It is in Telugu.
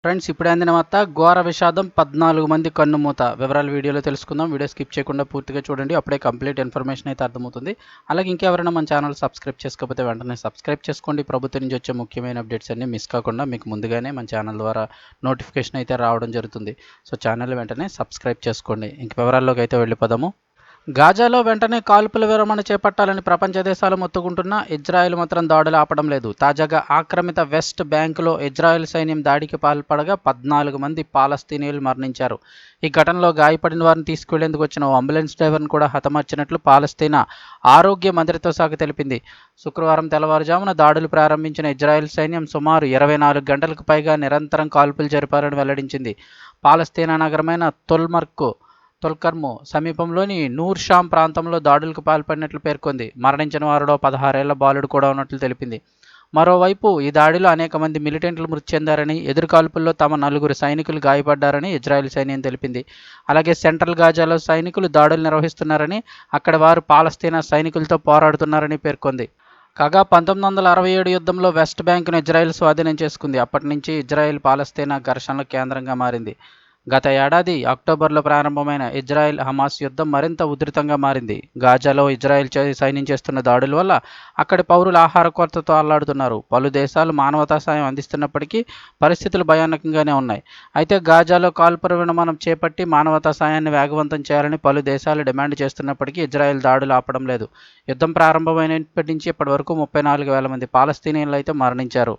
ఫ్రెండ్స్ ఇప్పుడే అందిన వార్త ఘోర విషాదం 14 మంది కన్నుమూత. వివరాలు వీడియోలో తెలుసుకుందాం. వీడియో స్కిప్ చేయకుండా పూర్తిగా చూడండి. అప్పుడే కంప్లీట్ ఇన్ఫర్మేషన్ అయితే అర్థమవుతుంది. అలాగే ఇంకెవరైనా మన ఛానల్ సబ్స్క్రైబ్ చేసుకోకపోతే వెంటనే సబ్స్క్రైబ్ చేసుకోండి. ప్రభుత్వం నుంచి వచ్చే ముఖ్యమైన అప్డేట్స్ అన్ని మిస్ కాకుండా మీకు ముందుగానే మన ఛానల్ ద్వారా నోటిఫికేషన్ అయితే రావడం జరుగుతుంది. సో ఛానల్ వెంటనే సబ్స్క్రైబ్ చేసుకోండి. ఇంక వివరాల్లోకి అయితే వెళ్ళిపోదాము. గాజాలో వెంటనే కాల్పుల విరమణ చేపట్టాలని ప్రపంచ దేశాలు మొత్తుకుంటున్నా ఇజ్రాయెల్ మాత్రం దాడులు ఆపడం లేదు. తాజాగా ఆక్రమిత వెస్ట్ బ్యాంకులో ఇజ్రాయెల్ సైన్యం దాడికి పాల్పడగా 14 మంది పాలస్తీనియులు మరణించారు. ఈ ఘటనలో గాయపడిన వారిని తీసుకెళ్లేందుకు వచ్చిన ఓ అంబులెన్స్ డ్రైవర్ను కూడా హతమార్చినట్లు పాలస్తీనా ఆరోగ్య మంత్రిత్వ శాఖ తెలిపింది. శుక్రవారం తెల్లవారుజామున దాడులు ప్రారంభించిన ఇజ్రాయెల్ సైన్యం సుమారు 24 గంటలకు పైగా నిరంతరం కాల్పులు జరిపారని వెల్లడించింది. పాలస్తీనా నగరమైన తొల్కర్ము సమీపంలోని నూర్ షాం ప్రాంతంలో దాడులకు పాల్పడినట్లు పేర్కొంది. మరణించిన వారిలో 16 ఏళ్ల బాలుడు కూడా ఉన్నట్లు తెలిపింది. మరోవైపు ఈ దాడిలో అనేక మంది మిలిటెంట్లు మృతి చెందారని, ఎదురుకాల్పుల్లో తమ 4 సైనికులు గాయపడ్డారని ఇజ్రాయెల్ సైన్యం తెలిపింది. అలాగే సెంట్రల్ గాజాలో సైనికులు దాడులు నిర్వహిస్తున్నారని, అక్కడ వారు పాలస్తీనా సైనికులతో పోరాడుతున్నారని పేర్కొంది. కాగా 1967 యుద్ధంలో వెస్ట్ బ్యాంకును ఇజ్రాయెల్ స్వాధీనం చేసుకుంది. అప్పటి నుంచి ఇజ్రాయెల్ పాలస్తీనా ఘర్షణల కేంద్రంగా మారింది. గత ఏడాది అక్టోబర్లో ప్రారంభమైన ఇజ్రాయెల్ హమాస్ యుద్ధం మరింత ఉధృతంగా మారింది. గాజాలో ఇజ్రాయెల్ సైన్యం చేస్తున్న దాడుల వల్ల అక్కడి పౌరులు ఆహార కొరతతో అల్లాడుతున్నారు. పలు దేశాలు మానవతా సాయం అందిస్తున్నప్పటికీ పరిస్థితులు భయానకంగానే ఉన్నాయి. అయితే గాజాలో కాల్పుల విరమణ చేపట్టి మానవతా సాయాన్ని వేగవంతం చేయాలని పలు దేశాలు డిమాండ్ చేస్తున్నప్పటికీ ఇజ్రాయెల్ దాడులు ఆపడం లేదు. యుద్ధం ప్రారంభమైనప్పటి నుంచి ఇప్పటి వరకు 34,000 మంది పాలస్తీనియన్లు అయితే మరణించారు.